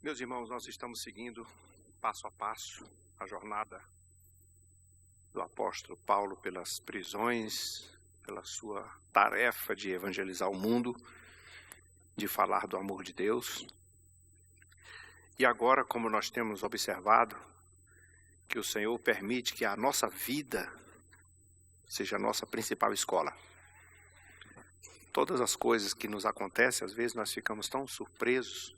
Meus irmãos, nós estamos seguindo passo a passo a jornada do apóstolo Paulo pelas prisões, pela sua tarefa de evangelizar o mundo, de falar do amor de Deus. E agora, como nós temos observado, que o Senhor permite que a nossa vida seja a nossa principal escola. Todas as coisas que nos acontecem, às vezes nós ficamos tão surpresos,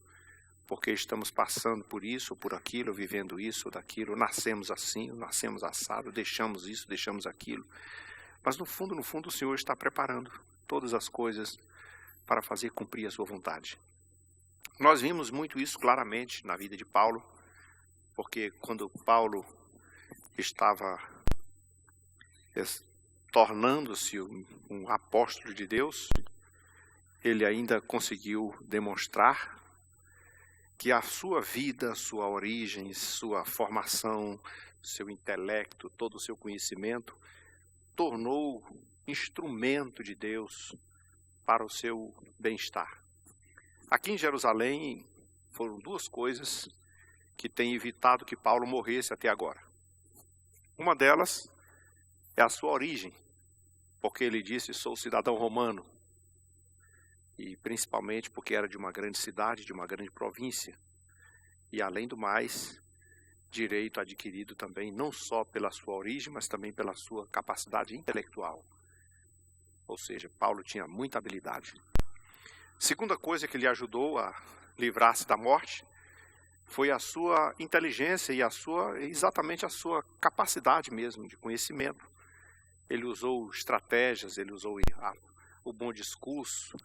porque estamos passando por isso, ou por aquilo, vivendo isso ou daquilo, nascemos assim, nascemos assado, deixamos isso, deixamos aquilo. Mas no fundo, o Senhor está preparando todas as coisas para fazer cumprir a sua vontade. Nós vimos muito isso claramente na vida de Paulo, porque quando Paulo estava tornando-se um apóstolo de Deus, ele ainda conseguiu demonstrar que a sua vida, sua origem, sua formação, seu intelecto, todo o seu conhecimento, tornou instrumento de Deus para o seu bem-estar. Aqui em Jerusalém, foram duas coisas que têm evitado que Paulo morresse até agora. Uma delas é a sua origem, porque ele disse, sou cidadão romano. E principalmente porque era de uma grande cidade, de uma grande província. E além do mais, direito adquirido também não só pela sua origem, mas também pela sua capacidade intelectual. Ou seja, Paulo tinha muita habilidade. Segunda coisa que lhe ajudou a livrar-se da morte foi a sua inteligência e exatamente a sua capacidade mesmo de conhecimento. Ele usou estratégias, ele usou o bom discurso,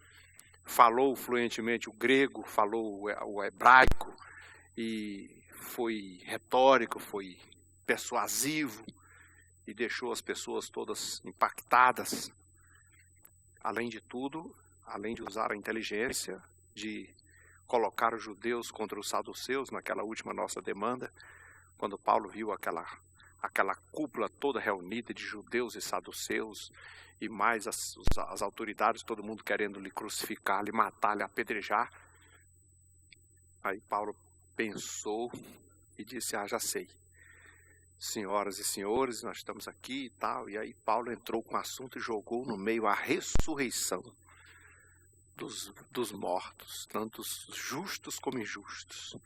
falou fluentemente o grego, falou o hebraico, e foi retórico, foi persuasivo, e deixou as pessoas todas impactadas. Além de tudo, além de usar a inteligência, de colocar os judeus contra os saduceus, naquela última nossa demanda, quando Paulo viu aquela cúpula toda reunida de judeus e saduceus, e mais as autoridades, todo mundo querendo lhe crucificar, lhe matar, lhe apedrejar. Aí Paulo pensou e disse, já sei. Senhoras e senhores, nós estamos aqui e tal. E aí Paulo entrou com o assunto e jogou no meio a ressurreição dos mortos, tanto os justos como injustos.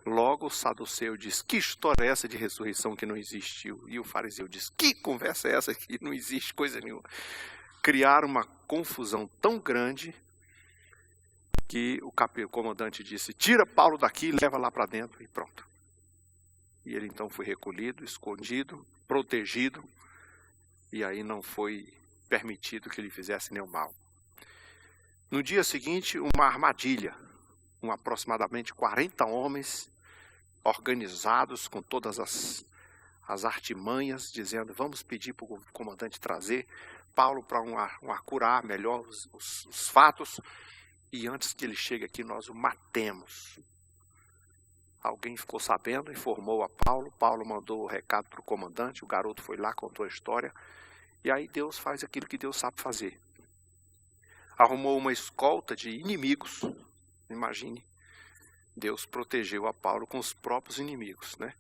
Logo o saduceu diz, que história é essa de ressurreição que não existiu? E o fariseu diz, que conversa é essa que não existe coisa nenhuma? Criaram uma confusão tão grande que o comandante disse, tira Paulo daqui, leva lá para dentro e pronto. E ele então foi recolhido, escondido, protegido, e aí não foi permitido que ele fizesse nenhum mal. No dia seguinte, uma armadilha. Aproximadamente 40 homens organizados com todas as artimanhas, dizendo, vamos pedir para o comandante trazer Paulo para acurar melhor os fatos, e antes que ele chegue aqui nós o matemos. Alguém ficou sabendo, informou a Paulo, Paulo mandou o recado para o comandante, o garoto foi lá, contou a história, e aí Deus faz aquilo que Deus sabe fazer. Arrumou uma escolta de inimigos. Imagine, Deus protegeu a Paulo com os próprios inimigos, né?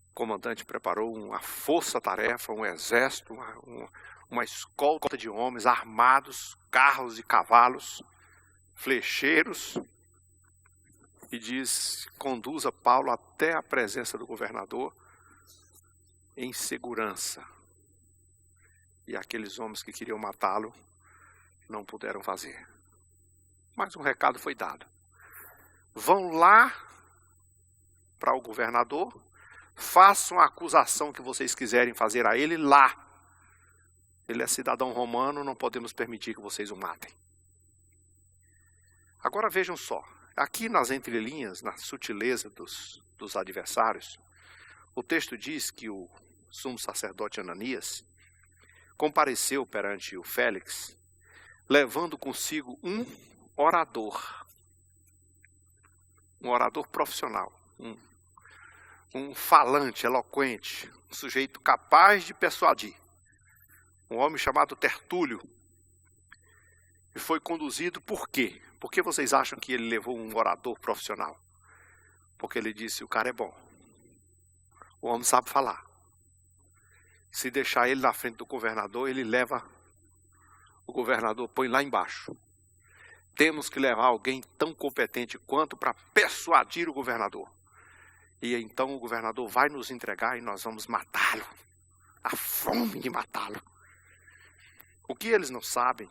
O comandante preparou uma força-tarefa, um exército, uma escolta de homens armados, carros e cavalos, flecheiros, e diz, conduza Paulo até a presença do governador em segurança. E aqueles homens que queriam matá-lo não puderam fazer. Mas um recado foi dado. Vão lá para o governador, façam a acusação que vocês quiserem fazer a ele lá. Ele é cidadão romano, não podemos permitir que vocês o matem. Agora vejam só, aqui nas entrelinhas, na sutileza dos adversários, o texto diz que o sumo sacerdote Ananias compareceu perante o Félix, levando consigo um orador profissional, um falante, eloquente, um sujeito capaz de persuadir, um homem chamado Tertúlio, e foi conduzido por quê? Por que vocês acham que ele levou um orador profissional? Porque ele disse, o cara é bom. O homem sabe falar. Se deixar ele na frente do governador, ele leva o governador, põe lá embaixo. Temos que levar alguém tão competente quanto para persuadir o governador. E então o governador vai nos entregar e nós vamos matá-lo. A fome de matá-lo. O que eles não sabem,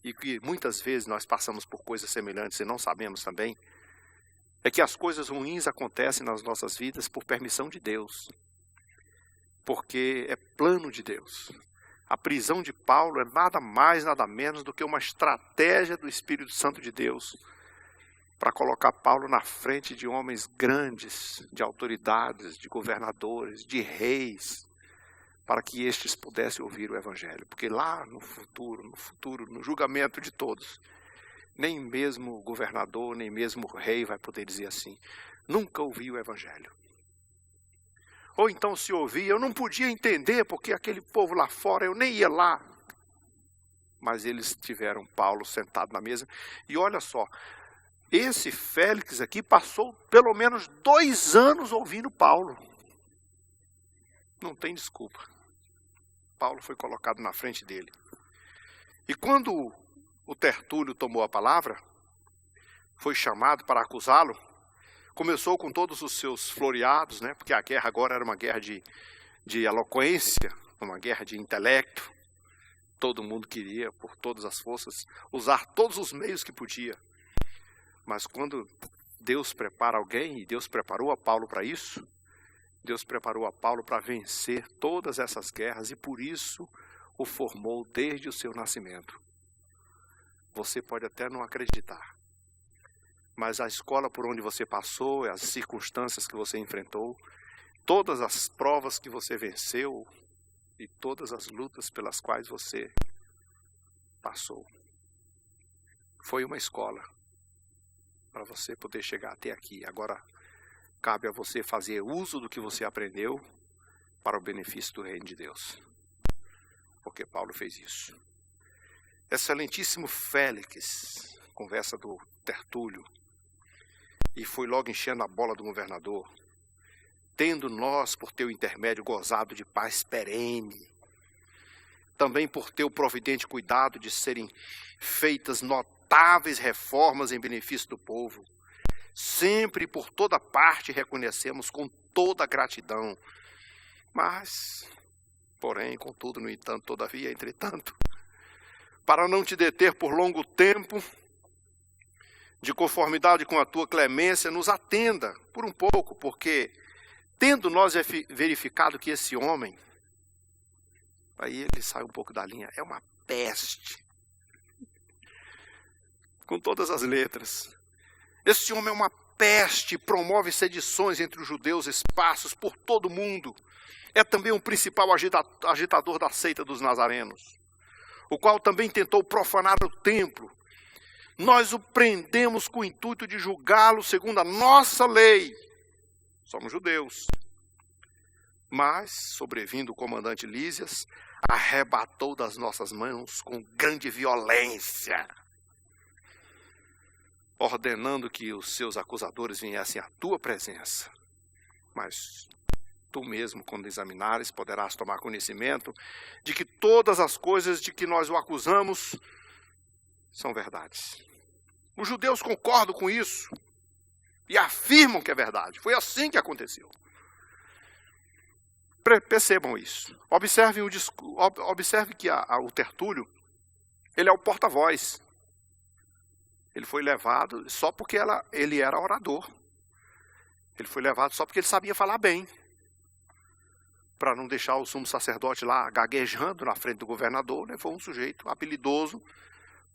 e que muitas vezes nós passamos por coisas semelhantes e não sabemos também, é que as coisas ruins acontecem nas nossas vidas por permissão de Deus. Porque é plano de Deus. A prisão de Paulo é nada mais, nada menos do que uma estratégia do Espírito Santo de Deus para colocar Paulo na frente de homens grandes, de autoridades, de governadores, de reis, para que estes pudessem ouvir o Evangelho. Porque lá no futuro, no julgamento de todos, nem mesmo o governador, nem mesmo o rei vai poder dizer assim, nunca ouvi o Evangelho. Ou então se ouvia, eu não podia entender, porque aquele povo lá fora, eu nem ia lá. Mas eles tiveram Paulo sentado na mesa. E olha só, esse Félix aqui passou pelo menos 2 anos ouvindo Paulo. Não tem desculpa. Paulo foi colocado na frente dele. E quando o Tertúlio tomou a palavra, foi chamado para acusá-lo, começou com todos os seus floreados, né? Porque a guerra agora era uma guerra de eloquência, uma guerra de intelecto. Todo mundo queria, por todas as forças, usar todos os meios que podia. Mas quando Deus prepara alguém, e Deus preparou a Paulo para isso, Deus preparou a Paulo para vencer todas essas guerras e por isso o formou desde o seu nascimento. Você pode até não acreditar. Mas a escola por onde você passou, as circunstâncias que você enfrentou, todas as provas que você venceu e todas as lutas pelas quais você passou, foi uma escola para você poder chegar até aqui. Agora, cabe a você fazer uso do que você aprendeu para o benefício do reino de Deus. Porque Paulo fez isso. Excelentíssimo Félix, conversa do Tertúlio, e foi logo enchendo a bola do governador. Tendo nós, por teu intermédio, gozado de paz perene, também por teu providente cuidado de serem feitas notáveis reformas em benefício do povo, sempre e por toda parte reconhecemos com toda gratidão. Mas, porém, contudo, no entanto, todavia, entretanto, para não te deter por longo tempo, de conformidade com a tua clemência, nos atenda por um pouco, porque, tendo nós verificado que esse homem, aí ele sai um pouco da linha, é uma peste, com todas as letras. Esse homem é uma peste, promove sedições entre os judeus esparsos por todo o mundo. É também um principal agitador da seita dos nazarenos, o qual também tentou profanar o templo. Nós o prendemos com o intuito de julgá-lo segundo a nossa lei. Somos judeus. Mas, sobrevindo o comandante Lísias, arrebatou das nossas mãos com grande violência, ordenando que os seus acusadores viessem à tua presença. Mas tu mesmo, quando examinares, poderás tomar conhecimento de que todas as coisas de que nós o acusamos são verdades. Os judeus concordam com isso e afirmam que é verdade. Foi assim que aconteceu. Percebam isso. Observe que o Tertúlio, ele é o porta-voz. Ele foi levado só porque ele era orador. Ele foi levado só porque ele sabia falar bem. Para não deixar o sumo sacerdote lá gaguejando na frente do governador, levou um sujeito habilidoso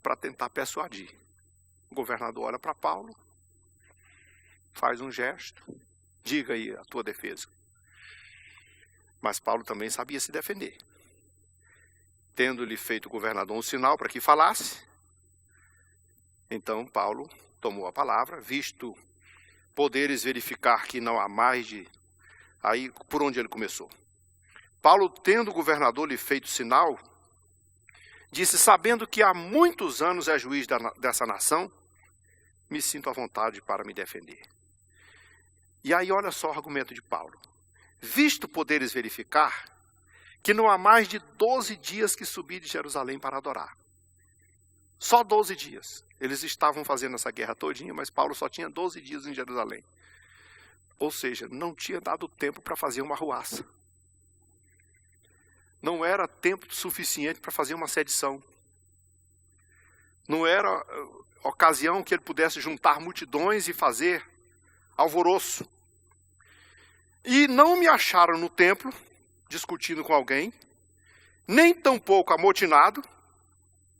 para tentar persuadir. O governador olha para Paulo, faz um gesto, diga aí a tua defesa. Mas Paulo também sabia se defender. Tendo-lhe feito o governador um sinal para que falasse, então Paulo tomou a palavra, visto poderes verificar que não há mais de... Aí, por onde ele começou? Paulo, tendo o governador lhe feito sinal, disse, sabendo que há muitos anos é juiz dessa nação, me sinto à vontade para me defender. E aí olha só o argumento de Paulo. Visto poderes verificar que não há mais de 12 dias que subi de Jerusalém para adorar. Só 12 dias. Eles estavam fazendo essa guerra todinha, mas Paulo só tinha 12 dias em Jerusalém. Ou seja, não tinha dado tempo para fazer uma arruaça. Não era tempo suficiente para fazer uma sedição. Não era ocasião que ele pudesse juntar multidões e fazer alvoroço. E não me acharam no templo, discutindo com alguém, nem tampouco amotinado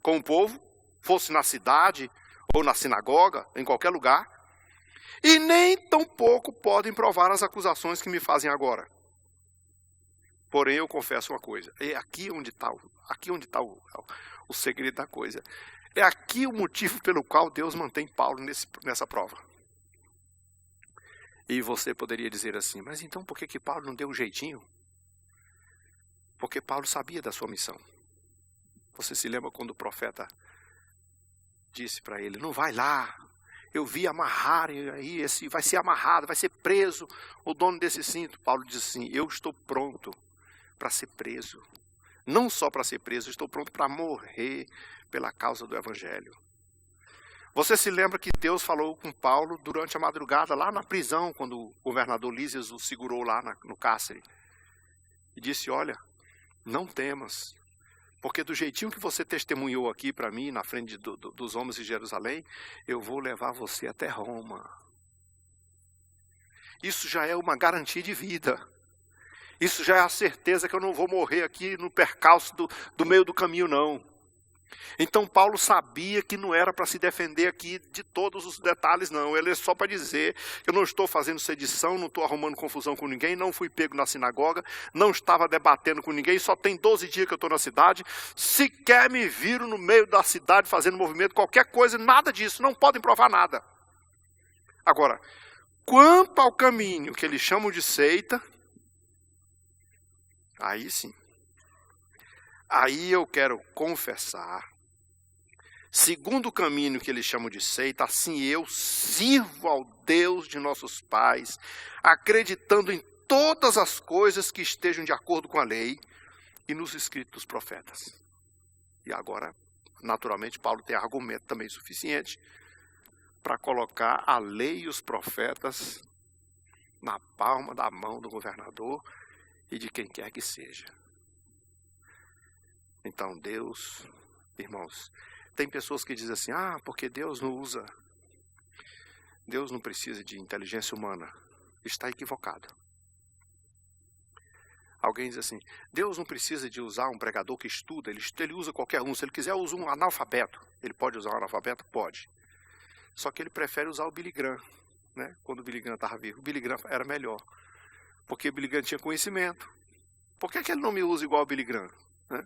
com o povo, fosse na cidade ou na sinagoga, em qualquer lugar, e nem tampouco podem provar as acusações que me fazem agora. Porém, eu confesso uma coisa, é aqui onde está o segredo da coisa. É aqui o motivo pelo qual Deus mantém Paulo nessa prova. E você poderia dizer assim, mas então por que Paulo não deu um jeitinho? Porque Paulo sabia da sua missão. Você se lembra quando o profeta disse para ele, não vai lá, eu vi amarrarem aí, esse vai ser amarrado, vai ser preso o dono desse cinto. Paulo disse assim, eu estou pronto para ser preso. Não só para ser preso, estou pronto para morrer pela causa do Evangelho. Você se lembra que Deus falou com Paulo durante a madrugada, lá na prisão, quando o governador Lísias o segurou lá no cárcere. E disse, olha, não temas, porque do jeitinho que você testemunhou aqui para mim, na frente dos homens de Jerusalém, eu vou levar você até Roma. Isso já é uma garantia de vida. Isso já é a certeza que eu não vou morrer aqui no percalço do meio do caminho, não. Então Paulo sabia que não era para se defender aqui de todos os detalhes, não. Ele é só para dizer que eu não estou fazendo sedição, não estou arrumando confusão com ninguém, não fui pego na sinagoga, não estava debatendo com ninguém, só tem 12 dias que eu estou na cidade, sequer me viram no meio da cidade fazendo movimento, qualquer coisa, nada disso, não podem provar nada. Agora, quanto ao caminho que eles chamam de seita, aí sim. Aí eu quero confessar, segundo o caminho que eles chamam de seita, assim eu sirvo ao Deus de nossos pais, acreditando em todas as coisas que estejam de acordo com a lei e nos escritos dos profetas. E agora, naturalmente, Paulo tem argumento também suficiente para colocar a lei e os profetas na palma da mão do governador e de quem quer que seja. Então Deus, irmãos, tem pessoas que dizem assim, porque Deus não precisa de inteligência humana. Está equivocado. Alguém diz assim, Deus não precisa de usar um pregador que estuda, ele usa qualquer um. Se ele quiser, usa um analfabeto. Ele pode usar um analfabeto? Pode. Só que ele prefere usar o Billy Graham, né? Quando o Billy Graham estava vivo. O Billy Graham era melhor, porque o Billy Graham tinha conhecimento. Por que ele não me usa igual o Billy Graham?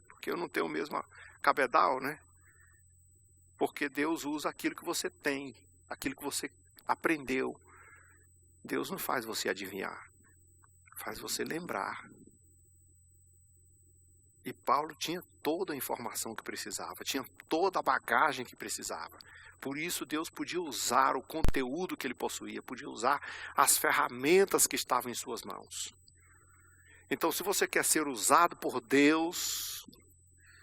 Porque eu não tenho o mesmo cabedal, né? Porque Deus usa aquilo que você tem, aquilo que você aprendeu. Deus não faz você adivinhar, faz você lembrar. E Paulo tinha toda a informação que precisava, tinha toda a bagagem que precisava. Por isso Deus podia usar o conteúdo que ele possuía, podia usar as ferramentas que estavam em suas mãos. Então, se você quer ser usado por Deus,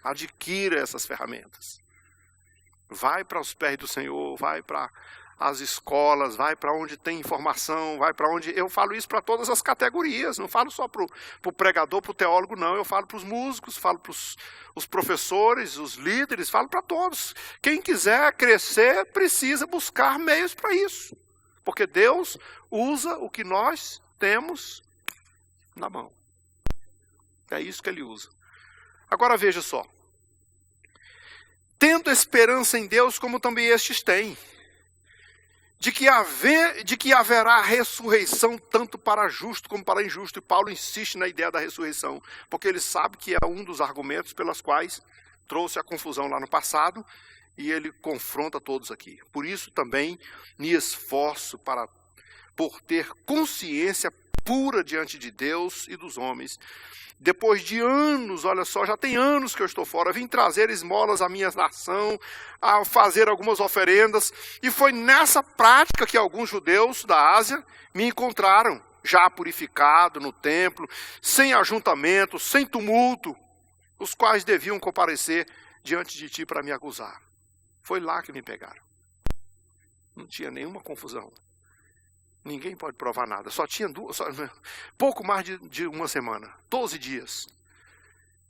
adquira essas ferramentas. Vai para os pés do Senhor, vai para as escolas, vai para onde tem informação, vai para onde... Eu falo isso para todas as categorias, não falo só para o pregador, para o teólogo, não. Eu falo para os músicos, falo para os professores, os líderes, falo para todos. Quem quiser crescer, precisa buscar meios para isso. Porque Deus usa o que nós temos na mão. É isso que ele usa. Agora veja só. Tendo esperança em Deus, como também estes têm, de que haverá ressurreição tanto para justo como para injusto. E Paulo insiste na ideia da ressurreição, porque ele sabe que é um dos argumentos pelos quais trouxe a confusão lá no passado, e ele confronta todos aqui. Por isso também me esforço por ter consciência pura diante de Deus e dos homens. Depois de anos, olha só, já tem anos que eu estou fora, vim trazer esmolas à minha nação, a fazer algumas oferendas, e foi nessa prática que alguns judeus da Ásia me encontraram, já purificado no templo, sem ajuntamento, sem tumulto, os quais deviam comparecer diante de ti para me acusar. Foi lá que me pegaram. Não tinha nenhuma confusão. Ninguém pode provar nada. Só tinha pouco mais de uma semana. 12 dias.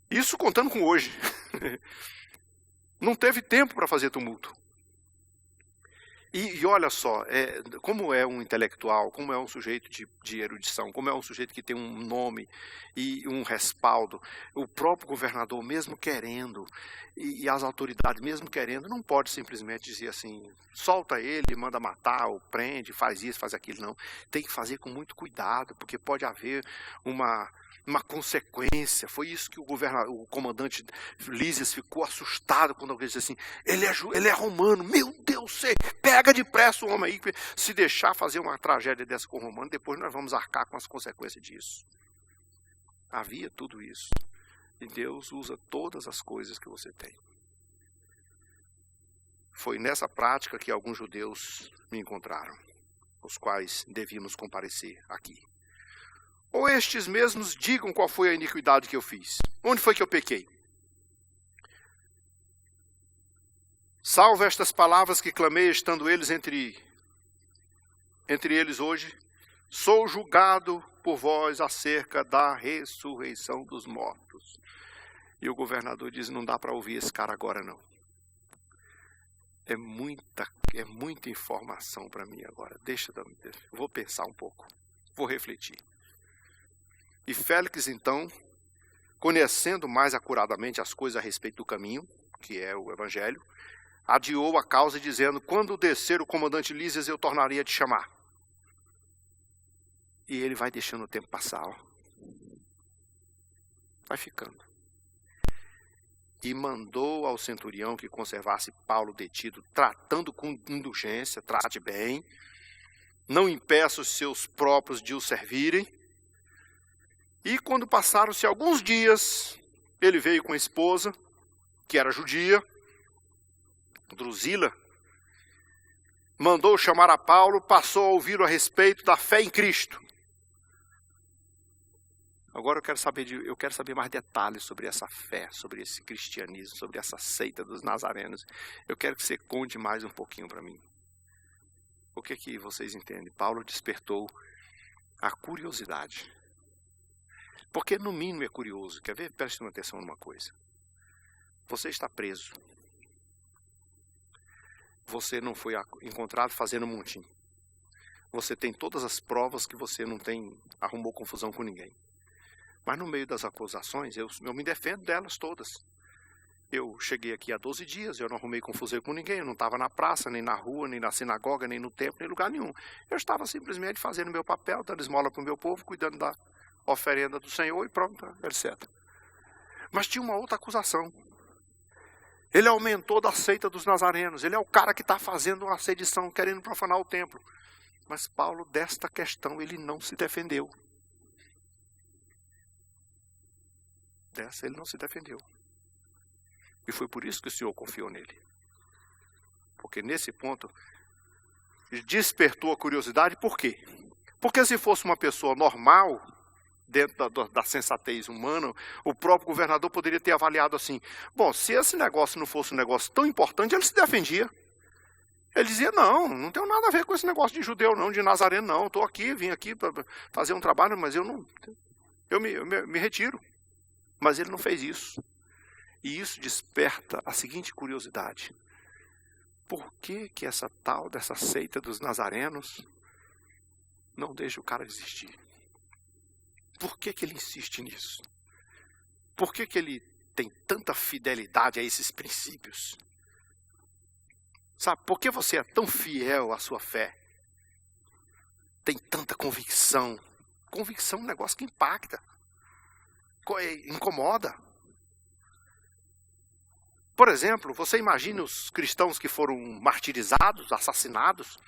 Isso contando com hoje. Não teve tempo para fazer tumulto. E olha só, como é um intelectual, como é um sujeito de erudição, como é um sujeito que tem um nome e um respaldo, o próprio governador mesmo querendo, e as autoridades mesmo querendo, não pode simplesmente dizer assim, solta ele, manda matar, ou prende, faz isso, faz aquilo, não. Tem que fazer com muito cuidado, porque pode haver uma consequência. Foi isso que o comandante Lísias ficou assustado quando alguém disse assim, ele é romano, meu Deus, você pega depressa o homem aí, se deixar fazer uma tragédia dessa com o romano, depois nós vamos arcar com as consequências disso. Havia tudo isso. E Deus usa todas as coisas que você tem. Foi nessa prática que alguns judeus me encontraram, os quais devíamos comparecer aqui. Ou estes mesmos digam qual foi a iniquidade que eu fiz. Onde foi que eu pequei? Salvo estas palavras que clamei, estando eles entre eles hoje, sou julgado por vós acerca da ressurreição dos mortos. E o governador diz, não dá para ouvir esse cara agora não. É muita informação para mim agora. Vou pensar um pouco, vou refletir. E Félix, então, conhecendo mais acuradamente as coisas a respeito do caminho, que é o Evangelho, adiou a causa dizendo, quando descer o comandante Lísias, eu tornaria a te chamar. E ele vai deixando o tempo passar, ó. Vai ficando. E mandou ao centurião que conservasse Paulo detido, tratando com indulgência, trate bem, não impeça os seus próprios de o servirem. E quando passaram-se alguns dias, ele veio com a esposa, que era judia, Drusila, mandou chamar a Paulo, passou a ouvi-lo a respeito da fé em Cristo. Agora eu quero saber mais detalhes sobre essa fé, sobre esse cristianismo, sobre essa seita dos nazarenos. Eu quero que você conte mais um pouquinho para mim. O que vocês entendem? Paulo despertou a curiosidade. Porque no mínimo é curioso. Quer ver? Preste atenção numa coisa. Você está preso. Você não foi encontrado fazendo montim. Você tem todas as provas que você não arrumou confusão com ninguém. Mas no meio das acusações, eu me defendo delas todas. Eu cheguei aqui há 12 dias, eu não arrumei confusão com ninguém, eu não estava na praça, nem na rua, nem na sinagoga, nem no templo, nem em lugar nenhum. Eu estava simplesmente fazendo meu papel, dando esmola para o meu povo, cuidando da oferenda do Senhor e pronto, etc. Mas tinha uma outra acusação. Ele aumentou da seita dos nazarenos, ele é o cara que está fazendo uma sedição, querendo profanar o templo. Mas Paulo, desta questão, ele não se defendeu. Dessa ele não se defendeu. E foi por isso que o Senhor confiou nele. Porque nesse ponto, despertou a curiosidade, por quê? Porque se fosse uma pessoa normal, dentro da sensatez humana, o próprio governador poderia ter avaliado assim, bom, se esse negócio não fosse um negócio tão importante, ele se defendia. Ele dizia, não tenho nada a ver com esse negócio de judeu não, de nazareno não, vim aqui para fazer um trabalho, mas eu me retiro. Mas ele não fez isso. E isso desperta a seguinte curiosidade. Por que dessa seita dos nazarenos não deixa o cara desistir? Por que ele insiste nisso? Por que ele tem tanta fidelidade a esses princípios? Sabe, por que você é tão fiel à sua fé? Tem tanta convicção. Convicção é um negócio que impacta. Incomoda. Por exemplo, você imagina os cristãos que foram martirizados, assassinados,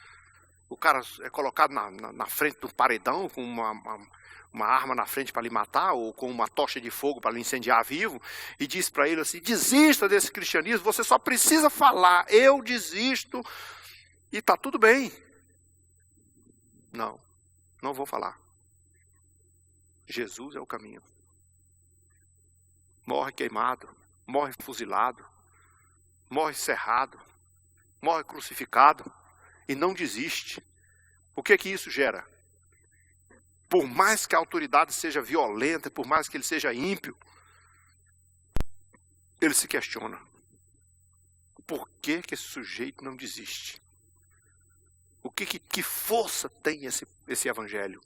o cara é colocado na frente do paredão com uma arma na frente para lhe matar, ou com uma tocha de fogo para lhe incendiar vivo, e diz para ele assim, desista desse cristianismo, você só precisa falar, eu desisto, e está tudo bem. Não vou falar. Jesus é o caminho. Morre queimado, morre fuzilado, morre cerrado, morre crucificado, e não desiste. O que isso gera? Por mais que a autoridade seja violenta, por mais que ele seja ímpio, ele se questiona. Por que esse sujeito não desiste? Que força tem esse evangelho?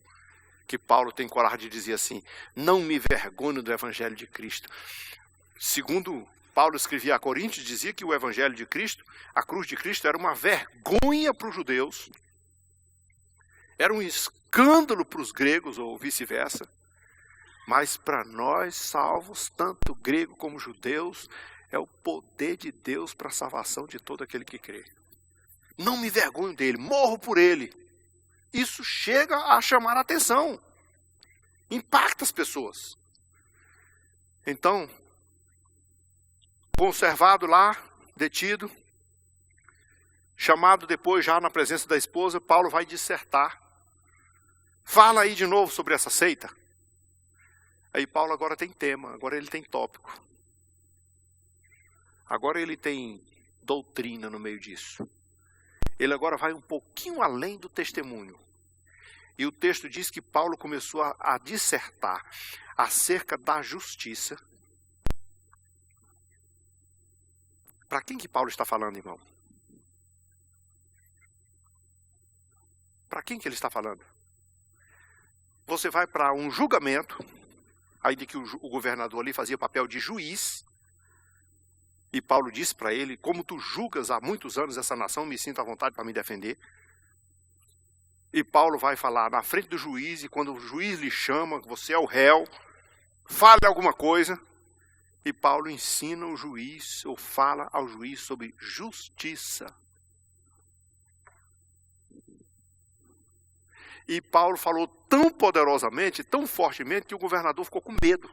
Que Paulo tem coragem de dizer assim, não me vergonho do evangelho de Cristo. Segundo Paulo escrevia a Coríntios, dizia que o evangelho de Cristo, a cruz de Cristo, era uma vergonha para os judeus, era um escândalo para os gregos, ou vice-versa. Mas para nós, salvos, tanto grego como judeus, é o poder de Deus para a salvação de todo aquele que crê. Não me vergonho dele, morro por ele. Isso chega a chamar a atenção. Impacta as pessoas. Então, conservado lá, detido, chamado depois já na presença da esposa, Paulo vai dissertar. Fala aí de novo sobre essa seita. Aí Paulo agora tem tema, agora ele tem tópico. Agora ele tem doutrina no meio disso. Ele agora vai um pouquinho além do testemunho. E o texto diz que Paulo começou a dissertar acerca da justiça. Para quem que Paulo está falando, irmão? Para quem que ele está falando? Você vai para um julgamento, ainda que o governador ali fazia papel de juiz, e Paulo disse para ele, como tu julgas há muitos anos essa nação, me sinto à vontade para me defender. E Paulo vai falar na frente do juiz, e quando o juiz lhe chama, você é o réu, fale alguma coisa. E Paulo ensina o juiz, ou fala ao juiz sobre justiça. E Paulo falou tão poderosamente, tão fortemente, que o governador ficou com medo.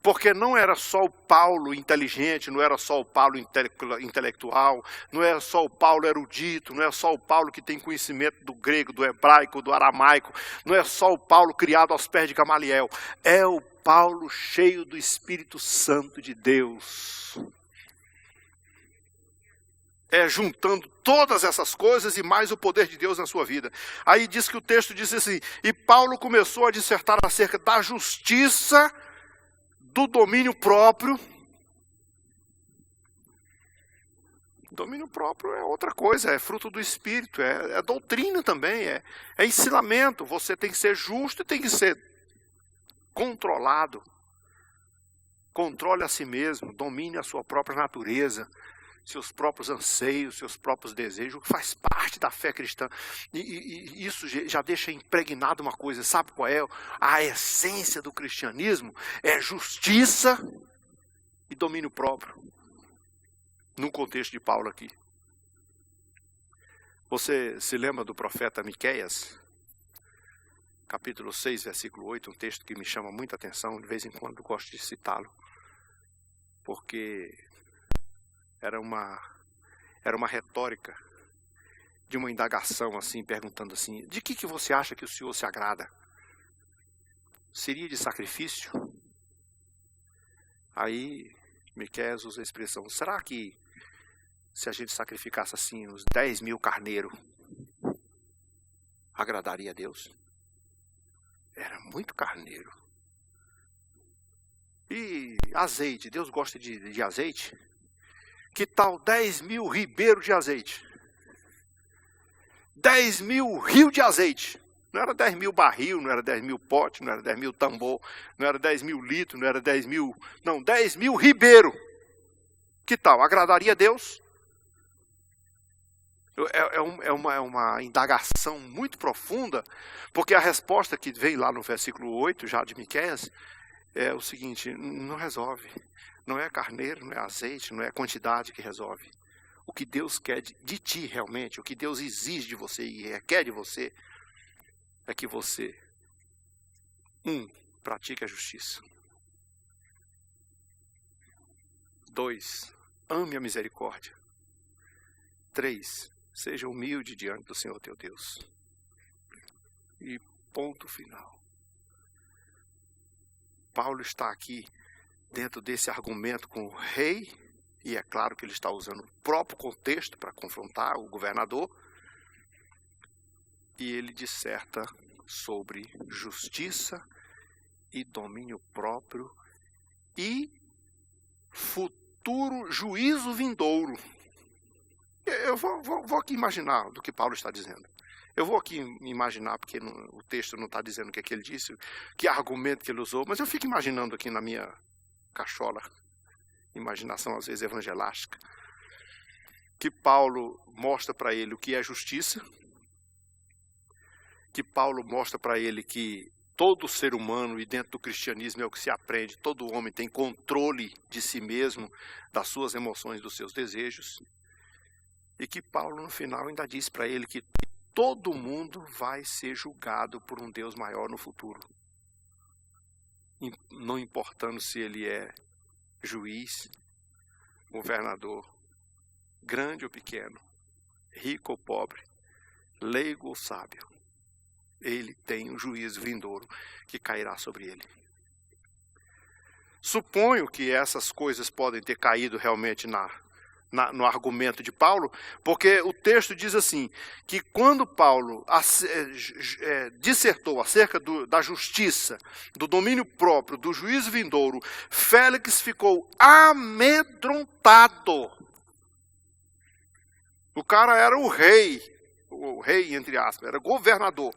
Porque não era só o Paulo inteligente, não era só o Paulo intelectual, não era só o Paulo erudito, não é só o Paulo que tem conhecimento do grego, do hebraico, do aramaico, não é só o Paulo criado aos pés de Gamaliel, é o Paulo cheio do Espírito Santo de Deus. É juntando todas essas coisas e mais o poder de Deus na sua vida. Aí diz que o texto diz assim, e Paulo começou a dissertar acerca da justiça, do domínio próprio. Domínio próprio é outra coisa, é fruto do Espírito, é doutrina também, é ensinamento. Você tem que ser justo e tem que ser controlado. Controle a si mesmo, domine a sua própria natureza, seus próprios anseios, seus próprios desejos, faz parte da fé cristã. E isso já deixa impregnado uma coisa, sabe qual é? A essência do cristianismo é justiça e domínio próprio. No contexto de Paulo aqui. Você se lembra do profeta Miqueias? Capítulo 6, versículo 8, um texto que me chama muita atenção, de vez em quando eu gosto de citá-lo, porque era uma retórica de uma indagação assim, perguntando assim, de que você acha que o Senhor se agrada? Seria de sacrifício? Aí Miqueias usa a expressão, será que se a gente sacrificasse assim uns 10 mil carneiros, agradaria a Deus? Era muito carneiro. E azeite, Deus gosta de azeite? Que tal 10 mil ribeiros de azeite? 10 mil rios de azeite. Não era 10 mil barril, não era 10 mil potes, não era 10 mil tambor, não era 10 mil litros, não era 10 mil... Não, 10 mil ribeiros. Que tal? Agradaria a Deus? É uma indagação muito profunda, porque a resposta que vem lá no versículo 8, já de Miqueias, é o seguinte, não resolve. Não é carneiro, não é azeite, não é a quantidade que resolve. O que Deus quer de ti realmente, o que Deus exige de você e requer de você, é que você, pratique a justiça. 2, ame a misericórdia. 3, seja humilde diante do Senhor teu Deus. E ponto final. Paulo está aqui dentro desse argumento com o rei, e é claro que ele está usando o próprio contexto para confrontar o governador, e ele disserta sobre justiça e domínio próprio e futuro juízo vindouro. Eu vou aqui imaginar do que Paulo está dizendo. Eu vou aqui imaginar, porque o texto não está dizendo o que é que ele disse, que argumento que ele usou, mas eu fico imaginando aqui na minha cachola, imaginação às vezes evangelástica, que Paulo mostra para ele o que é justiça, que Paulo mostra para ele que todo ser humano, e dentro do cristianismo é o que se aprende, todo homem tem controle de si mesmo, das suas emoções, dos seus desejos, e que Paulo no final ainda diz para ele que todo mundo vai ser julgado por um Deus maior no futuro. Não importando se ele é juiz, governador, grande ou pequeno, rico ou pobre, leigo ou sábio. Ele tem um juízo vindouro que cairá sobre ele. Suponho que essas coisas podem ter caído realmente no argumento de Paulo, porque o texto diz assim, que quando Paulo dissertou acerca da justiça, do domínio próprio, do juízo vindouro, Félix ficou amedrontado. O cara era o rei entre aspas, era governador.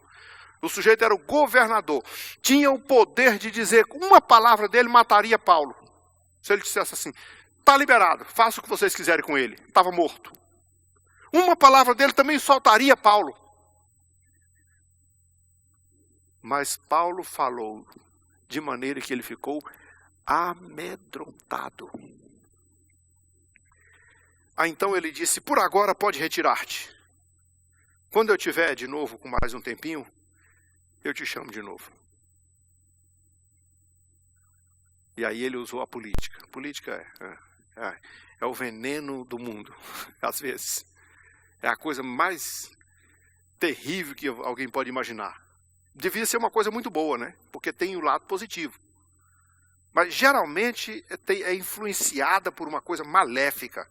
O sujeito era o governador. Tinha o poder de dizer que uma palavra dele mataria Paulo. Se ele dissesse assim, está liberado, faça o que vocês quiserem com ele. Estava morto. Uma palavra dele também soltaria Paulo. Mas Paulo falou de maneira que ele ficou amedrontado. Então ele disse, por agora pode retirar-te. Quando eu tiver de novo com mais um tempinho, eu te chamo de novo. E aí ele usou a política. A política é o veneno do mundo, às vezes. É a coisa mais terrível que alguém pode imaginar. Devia ser uma coisa muito boa, né? Porque tem o lado positivo. Mas geralmente é influenciada por uma coisa maléfica.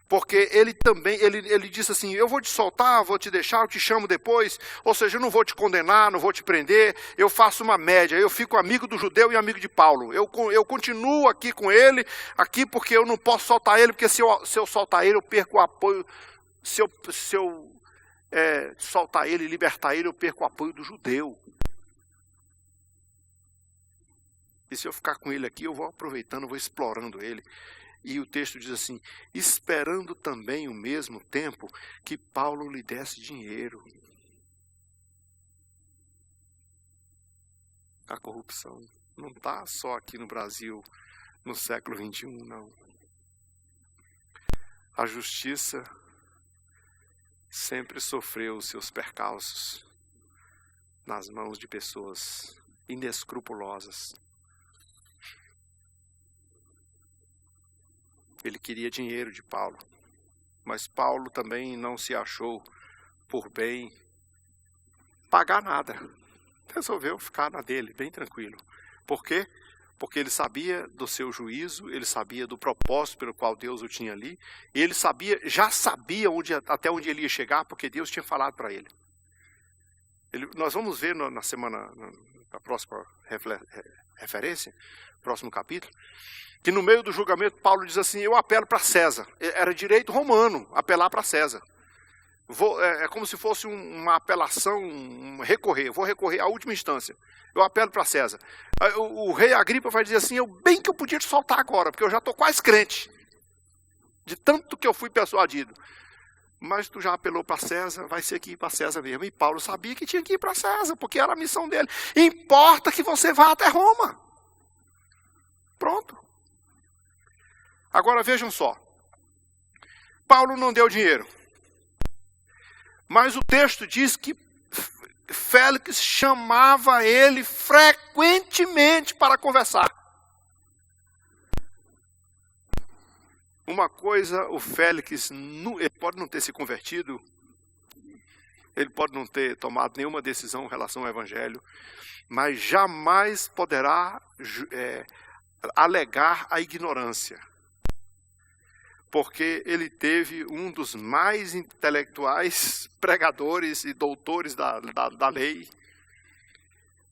Porque ele também, ele disse assim, eu vou te soltar, vou te deixar, eu te chamo depois, ou seja, eu não vou te condenar, não vou te prender, eu faço uma média, eu fico amigo do judeu e amigo de Paulo, eu continuo aqui com ele, aqui porque eu não posso soltar ele, porque se eu soltar ele eu perco o apoio, se eu soltar ele, libertar ele, eu perco o apoio do judeu. E se eu ficar com ele aqui, eu vou aproveitando, vou explorando ele. E o texto diz assim, esperando também o mesmo tempo que Paulo lhe desse dinheiro. A corrupção não está só aqui no Brasil, no século XXI, não. A justiça sempre sofreu os seus percalços nas mãos de pessoas inescrupulosas. Ele queria dinheiro de Paulo, mas Paulo também não se achou por bem pagar nada. Resolveu ficar na dele, bem tranquilo. Por quê? Porque ele sabia do seu juízo, ele sabia do propósito pelo qual Deus o tinha ali, e ele já sabia até onde ele ia chegar, porque Deus tinha falado para ele. Nós vamos ver na próxima referência, próximo capítulo, que no meio do julgamento Paulo diz assim, eu apelo para César. Era direito romano apelar para César. É como se fosse uma apelação, vou recorrer à última instância. Eu apelo para César. O rei Agripa vai dizer assim, bem que eu podia te soltar agora, porque eu já estou quase crente, de tanto que eu fui persuadido. Mas tu já apelou para César, vai ser que ir para César mesmo. E Paulo sabia que tinha que ir para César, porque era a missão dele. Importa que você vá até Roma. Pronto. Agora vejam só. Paulo não deu dinheiro. Mas o texto diz que Félix chamava ele frequentemente para conversar. Uma coisa, o Félix, ele pode não ter se convertido, ele pode não ter tomado nenhuma decisão em relação ao Evangelho, mas jamais poderá alegar a ignorância. Porque ele teve um dos mais intelectuais pregadores e doutores da lei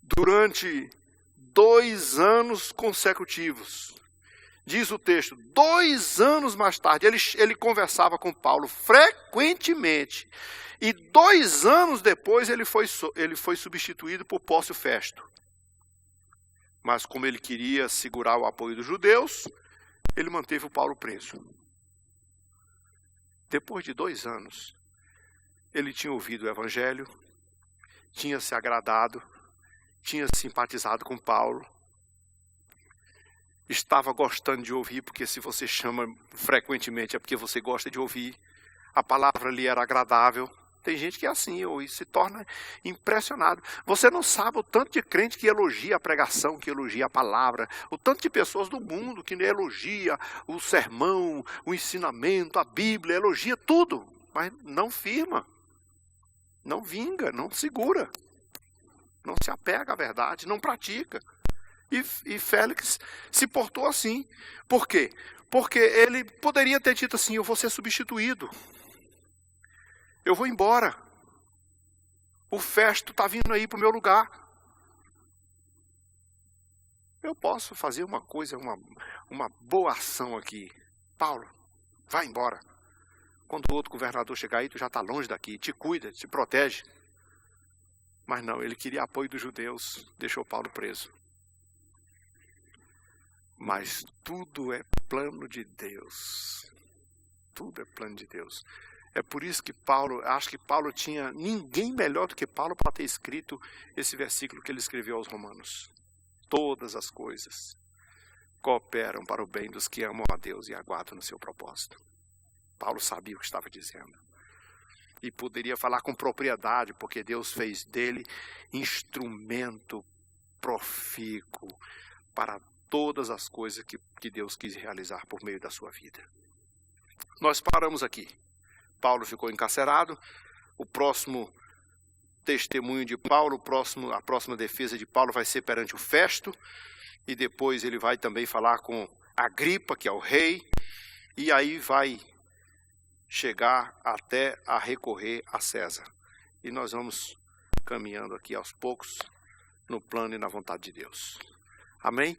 durante 2 anos consecutivos. Diz o texto, 2 anos mais tarde, ele conversava com Paulo frequentemente. E 2 anos depois ele foi substituído por Pórcio Festo. Mas como ele queria segurar o apoio dos judeus, ele manteve o Paulo preso. Depois de 2 anos, ele tinha ouvido o Evangelho, tinha se agradado, tinha simpatizado com Paulo, estava gostando de ouvir, porque se você chama frequentemente é porque você gosta de ouvir, a palavra lhe era agradável. Tem gente que é assim, e se torna impressionado. Você não sabe o tanto de crente que elogia a pregação, que elogia a palavra, o tanto de pessoas do mundo que elogia o sermão, o ensinamento, a Bíblia, elogia tudo, mas não firma, não vinga, não segura, não se apega à verdade, não pratica. E Félix se portou assim. Por quê? Porque ele poderia ter dito assim, eu vou ser substituído. Eu vou embora. O Festo está vindo aí para o meu lugar. Eu posso fazer uma coisa, uma boa ação aqui. Paulo, vai embora. Quando o outro governador chegar aí, tu já está longe daqui. Te cuida, te protege. Mas não, ele queria apoio dos judeus. Deixou Paulo preso. Mas tudo é plano de Deus. Tudo é plano de Deus. É por isso que acho que Paulo tinha ninguém melhor do que Paulo para ter escrito esse versículo que ele escreveu aos Romanos. Todas as coisas cooperam para o bem dos que amam a Deus e aguardam no seu propósito. Paulo sabia o que estava dizendo. E poderia falar com propriedade, porque Deus fez dele instrumento profícuo para todas as coisas que Deus quis realizar por meio da sua vida. Nós paramos aqui. Paulo ficou encarcerado. O próximo testemunho de Paulo, a próxima defesa de Paulo vai ser perante o Festo. E depois ele vai também falar com Agripa, que é o rei. E aí vai chegar até a recorrer a César. E nós vamos caminhando aqui aos poucos no plano e na vontade de Deus. Amém?